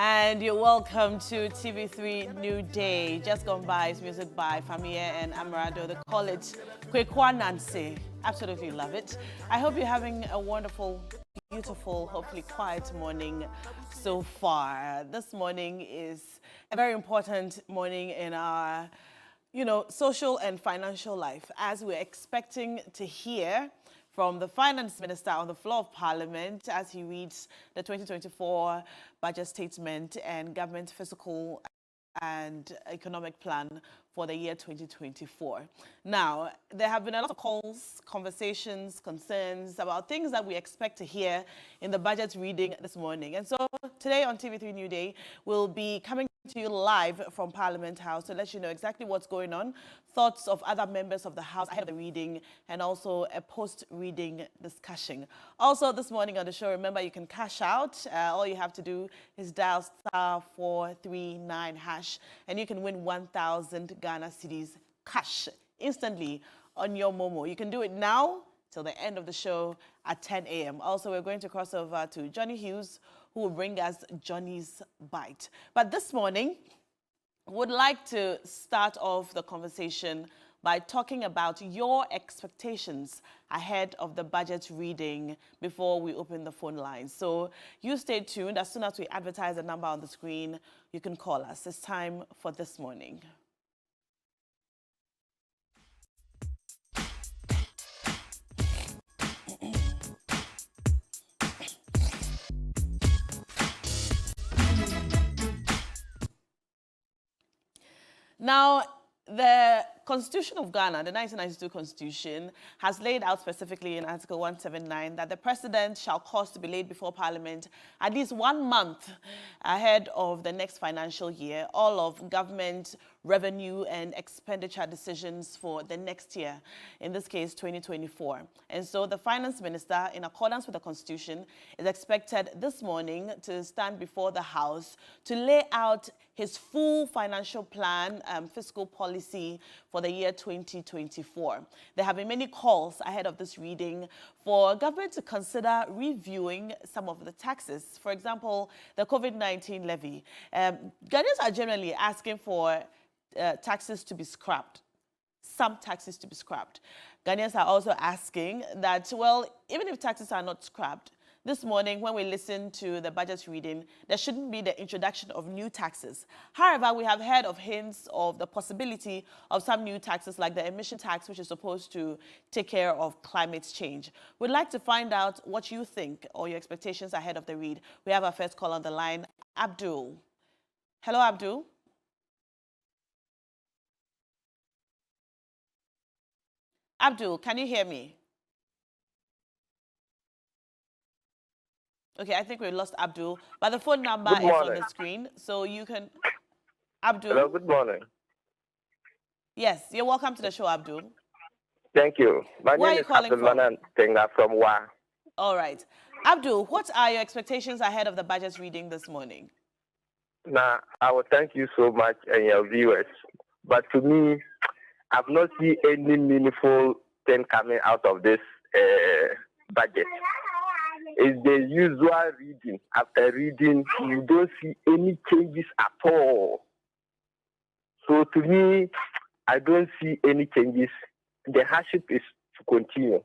And you're welcome to TV3 New Day. Just gone by is music by Famia and Amarado. They call it Kwekwa Nancy. Absolutely love it. I hope you're having a wonderful, beautiful, hopefully quiet morning so far. This morning is a very important morning in our, social and financial life, as we're expecting to hear from the Finance Minister on the floor of Parliament as he reads the 2024 budget statement and government fiscal and economic plan for the year 2024. Now, there have been a lot of calls, conversations, concerns about things that we expect to hear in the budget reading this morning. And so today on TV3 New Day, we'll be coming to you live from Parliament House to let you know exactly what's going on, thoughts of other members of the House ahead of the reading, and also a post-reading discussion. Also, this morning on the show, remember you can cash out. All you have to do is dial *439# and you can win 1,000 Ghana cedis cash instantly on your Momo. You can do it now till the end of the show at 10 a.m. Also, we're going to cross over to Johnny Hughes, who will bring us Johnny's Bite. But this morning, would like to start off the conversation by talking about your expectations ahead of the budget reading before we open the phone lines. So you stay tuned. As soon as we advertise the number on the screen, you can call us. It's time for This Morning. Now, the Constitution of Ghana, the 1992 Constitution, has laid out specifically in Article 179 that the President shall cause to be laid before Parliament at least 1 month ahead of the next financial year, all of government revenue and expenditure decisions for the next year, in this case 2024. And so the Finance Minister, in accordance with the Constitution, is expected this morning to stand before the House to lay out his full financial plan, fiscal policy for the year 2024. There have been many calls ahead of this reading for government to consider reviewing some of the taxes. For example, the COVID-19 levy. Ghanaians are generally asking for taxes to be scrapped, some taxes to be scrapped. Ghanaians are also asking that, well, even if taxes are not scrapped, this morning, when we listened to the budget reading, there shouldn't be the introduction of new taxes. However, we have heard of hints of the possibility of some new taxes, like the emission tax, which is supposed to take care of climate change. We'd like to find out what you think or your expectations ahead of the read. We have our first call on the line, Abdul. Hello, Abdul. Abdul, can you hear me? Okay, I think we lost Abdul, but the phone number is on the screen, so you can... Abdul? Hello, good morning. Yes, you're welcome to the show, Abdul. Thank you. My Where name is Abdul Tenga from WA. All right. Abdul, what are your expectations ahead of the budget reading this morning? Now, I will thank you so much and your viewers. But to me, I've not seen any meaningful thing coming out of this budget. It's the usual reading. After reading, you don't see any changes at all. So to me, I don't see any changes. The hardship is to continue.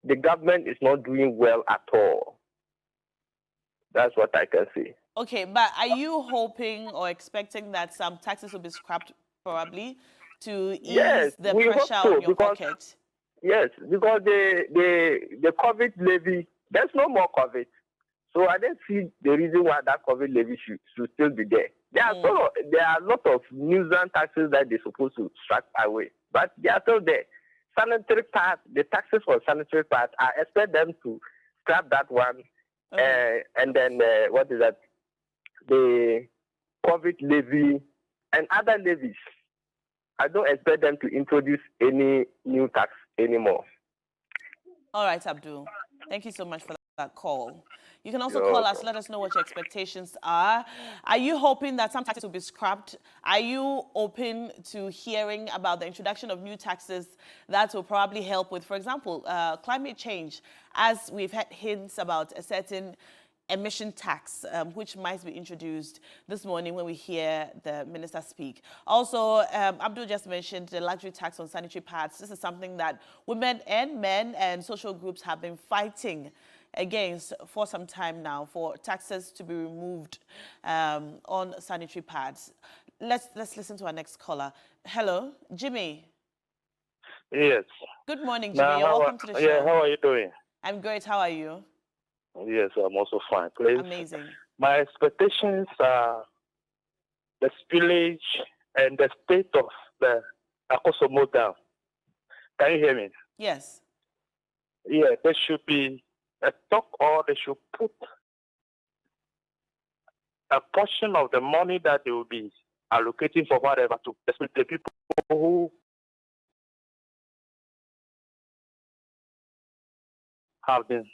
The government is not doing well at all. That's what I can say. Okay, but are you hoping or expecting that some taxes will be scrapped probably to ease the pressure on your pocket? Yes, because the COVID levy, there's no more COVID. So I don't see the reason why that COVID levy should still be there. There are a lot of nuisance taxes that they're supposed to strike away, but they are still there. Sanitary part, the taxes for sanitary part, I expect them to scrap that one. And then, what is that? The COVID levy and other levies. I don't expect them to introduce any new tax anymore. All right, Abdul. Thank you so much for that call. You can also call us, let us know what your expectations are. Are you hoping that some taxes will be scrapped? Are you open to hearing about the introduction of new taxes that will probably help with, for example, climate change, as we've had hints about a certain emission tax, which might be introduced this morning when we hear the minister speak. Also, Abdul just mentioned the luxury tax on sanitary pads. This is something that women and men and social groups have been fighting against for some time now, for taxes to be removed on sanitary pads. Let's listen to our next caller. Hello, Jimmy. Yes. Good morning, Jimmy. You're welcome to the show. Yeah, how are you doing? I'm great. How are you? Yes, I'm also fine. Please. Amazing. My expectations are the spillage and the state of the Akosombo Dam. Can you hear me? Yes. Yeah, there should be a talk, or they should put a portion of the money that they will be allocating for whatever to the people who have been.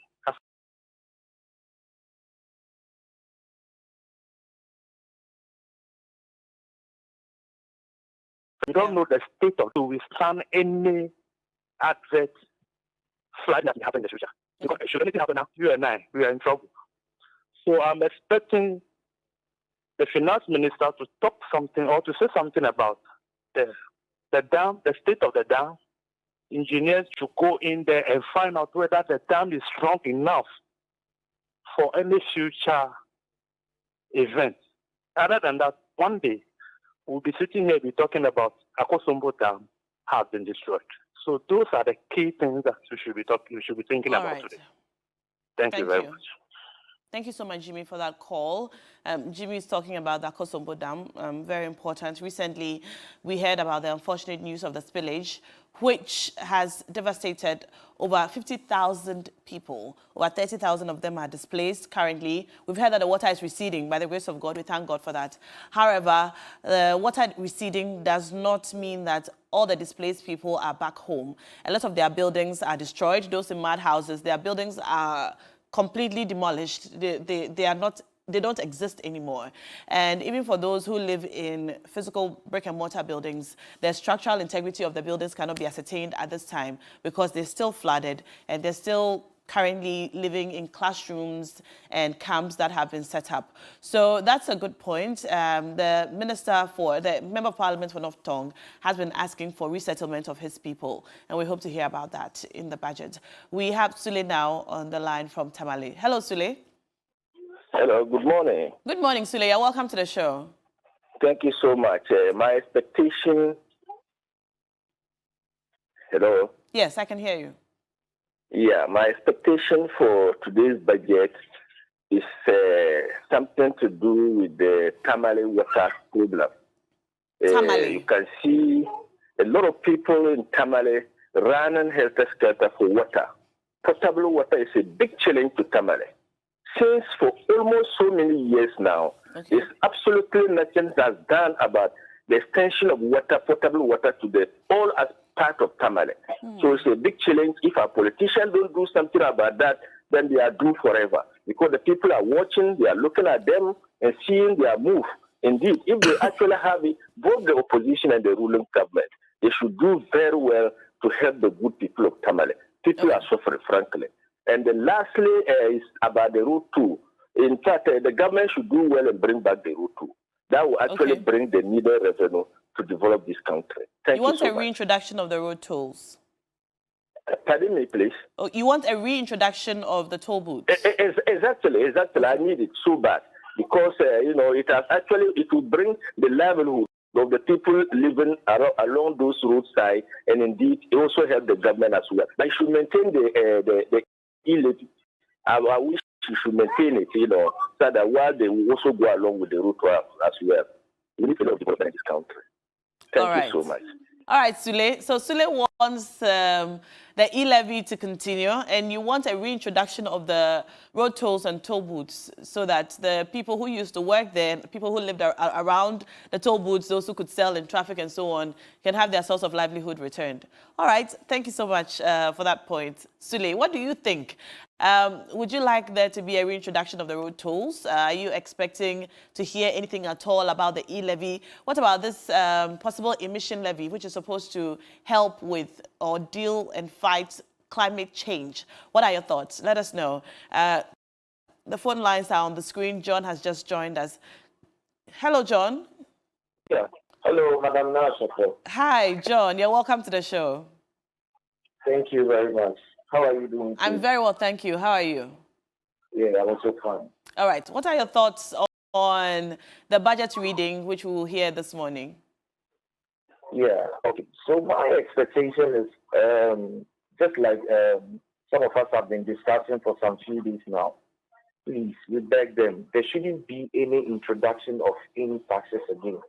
We don't know the state of to withstand any adverse flood that will happen in the future. Because should anything happen now, you and I, we are in trouble. So I'm expecting the finance minister to talk something or to say something about the dam, the state of the dam. Engineers should go in there and find out whether the dam is strong enough for any future event. Other than that, one day we'll be sitting here be talking about Akosombo Dam has been destroyed. So those are the key things that we should be thinking All about right. today. Thank you very much. Thank you so much, Jimmy, for that call. Jimmy is talking about the Akosombo Dam, very important. Recently, we heard about the unfortunate news of the spillage, which has devastated over 50,000 people. Over 30,000 of them are displaced currently. We've heard that the water is receding. By the grace of God, we thank God for that. However, the water receding does not mean that all the displaced people are back home. A lot of their buildings are destroyed. Those in mud houses, their buildings are completely demolished. They don't exist anymore. And even for those who live in physical brick and mortar buildings, the structural integrity of the buildings cannot be ascertained at this time because they're still flooded and they're still currently living in classrooms and camps that have been set up. So that's a good point. The Member of Parliament for North Tongue has been asking for resettlement of his people, and we hope to hear about that in the budget. We have Sule now on the line from Tamale. Hello, Sule. Hello, good morning. Good morning, Sule. You're welcome to the show. Thank you so much. My expectation... Hello? Yes, I can hear you. Yeah, my expectation for today's budget is something to do with the Tamale water problem. Tamale. You can see a lot of people in Tamale running helter-skelter for water. Potable water is a big challenge to Tamale. Since for almost so many years now, there's absolutely nothing that's done about the extension of water, potable water to the all as part of Tamale. So it's a big challenge. If our politicians don't do something about that, then they are doomed forever. Because the people are watching, they are looking at them and seeing their move. Indeed, if they actually have it, both the opposition and the ruling government, they should do very well to help the good people of Tamale. People are suffering, frankly. And then lastly is about the Route 2. In fact, the government should do well and bring back the Route 2. That will actually bring the needed revenue to develop this country. Thank you. You want so a much. reintroduction of the road tolls? Pardon me, please. Oh, you want a reintroduction of the toll booths? Exactly. I need it so bad because it will bring the livelihood of the people living along those roadside, and indeed it also help the government as well. But you should maintain the e-levy. I wish you should maintain it, so that while they will also go along with the road as well. We need a lot of development in this country. Thank you so much. All right, Sule. So Sule wants the e-levy to continue, and you want a reintroduction of the road tolls and toll booths so that the people who used to work there, people who lived around the toll booths, those who could sell in traffic and so on, can have their source of livelihood returned. All right. Thank you so much for that point. Sule, what do you think? Would you like there to be a reintroduction of the road tolls? Are you expecting to hear anything at all about the e-levy? What about this possible emission levy, which is supposed to help with or deal and fight climate change? What are your thoughts? Let us know. The phone lines are on the screen. John has just joined us. Hello, John. Yeah. Hello, Madam Nashako. Hi, John. You're welcome to the show. Thank you very much. How are you doing? I'm very well, thank you. How are you? Yeah, I'm also fine. All right. What are your thoughts on the budget reading, which we will hear this morning? Yeah, okay. So my expectation is just like some of us have been discussing for some few days now. Please, we beg them, there shouldn't be any introduction of any taxes again.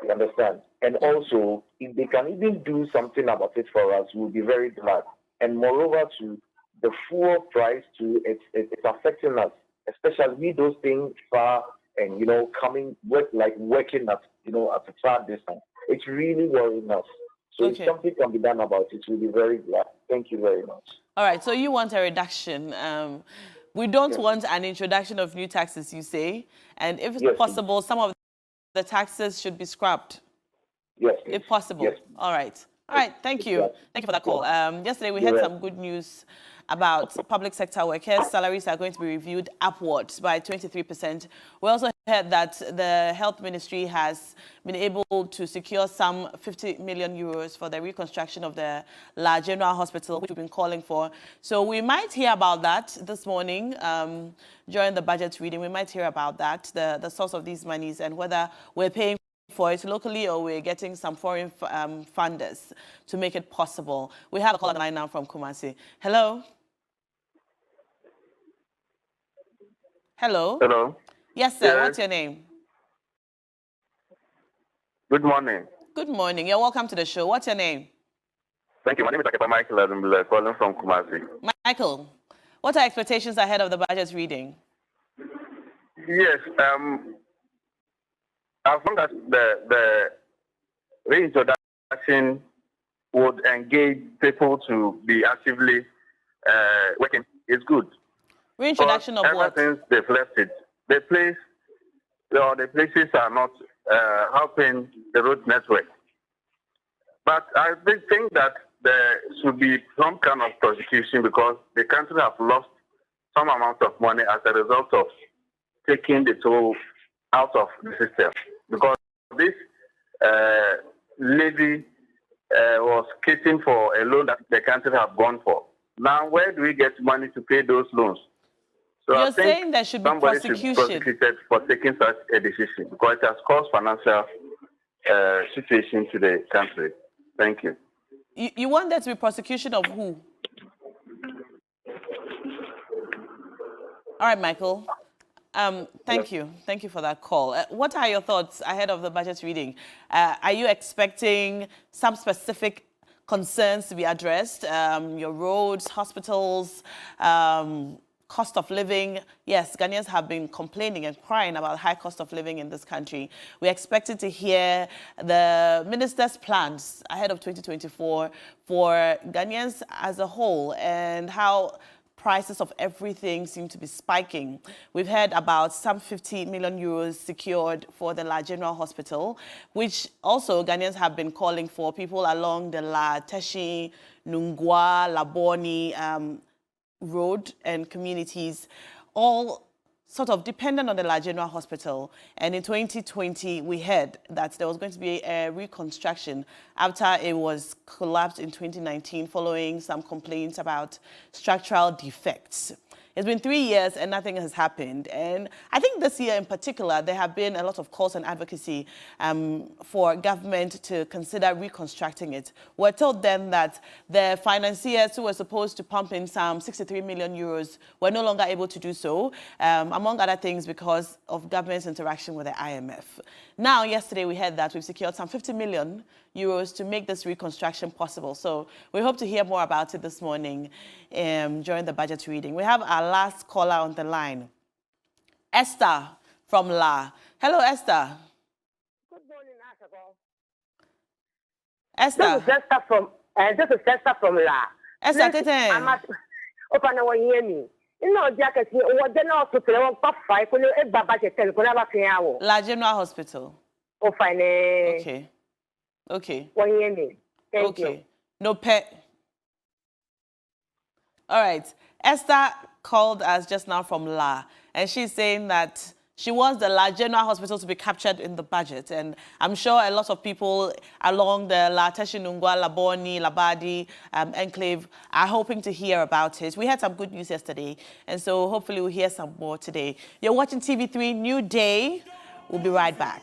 You understand? And also, if they can even do something about it for us, we'll be very glad. And moreover, to the fuel price, it's affecting us, especially those things far and coming working at at a far distance. It's really worrying us. So if something can be done about it, we'll be very glad. Thank you very much. All right. So you want a reduction. We don't want an introduction of new taxes, you say, and if it's possible, some of the taxes should be scrapped. Yes, if possible. Yes. All right. All right. Thank you. Thank you for that call. Yesterday, we had some good news about public sector workers. Salaries are going to be reviewed upwards by 23%. We also heard that the health ministry has been able to secure some 50 million euros for the reconstruction of the La General Hospital, which we've been calling for. So we might hear about that this morning during the budget reading. We might hear about that, the source of these monies and whether we're paying for it locally or we're getting some foreign funders to make it possible. We have a call on the line now from Kumasi. Hello? Hello? Hello? Yes, sir. Yes. What's your name? Good morning. Good morning. You're welcome to the show. What's your name? Thank you. My name is Dr. Michael Adumbile, calling from Kumasi. Michael, what are expectations ahead of the budget reading? Yes, as long as the reintroduction would engage people to be actively working, it's good. Reintroduction of what? Ever since they've left it, the places are not helping the road network. But I think that there should be some kind of prosecution because the country has lost some amount of money as a result of taking the toll out of the system. Because this levy was catering for a loan that the country have gone for. Now, where do we get money to pay those loans? So you're saying there should be prosecution. Should be prosecuted for taking such a decision because it has caused financial situation to the country. Thank you. You want there to be prosecution of who? All right, Michael. Thank you. Thank you for that call. What are your thoughts ahead of the budget reading? Are you expecting some specific concerns to be addressed? Your roads, hospitals, cost of living. Yes, Ghanaians have been complaining and crying about high cost of living in this country. We're expected to hear the minister's plans ahead of 2024 for Ghanaians as a whole and how prices of everything seem to be spiking. We've heard about some 50 million euros secured for the La General Hospital, which also Ghanaians have been calling for. People along the La Teshi, Nungwa, Laboni road and communities, all sort of dependent on the La General Hospital. And in 2020, we heard that there was going to be a reconstruction after it was collapsed in 2019 following some complaints about structural defects. It's been 3 years and nothing has happened. And I think this year in particular, there have been a lot of calls and advocacy for government to consider reconstructing it. We're told then that the financiers who were supposed to pump in some 63 million euros were no longer able to do so, among other things because of government's interaction with the IMF. Now, yesterday we heard that we've secured some 50 million euros to make this reconstruction possible. So we hope to hear more about it this morning during the budget reading. We have our last caller on the line, Esther from La. Hello, Esther. Good morning, Asako. Esther. This is Esther from La. Esther, Tete. Open our hear No, jacket, what then also to the five, a budget, La General Hospital. Oh, fine. Okay. Okay. Thank you. No pet. All right. Esther, called us just now from La, and she's saying that she wants the La General Hospital to be captured in the budget. And I'm sure a lot of people along the La Teshinungwa, La Boni, La Badi enclave are hoping to hear about it. We had some good news yesterday, and so hopefully we'll hear some more today. You're watching TV3 New Day. We'll be right back.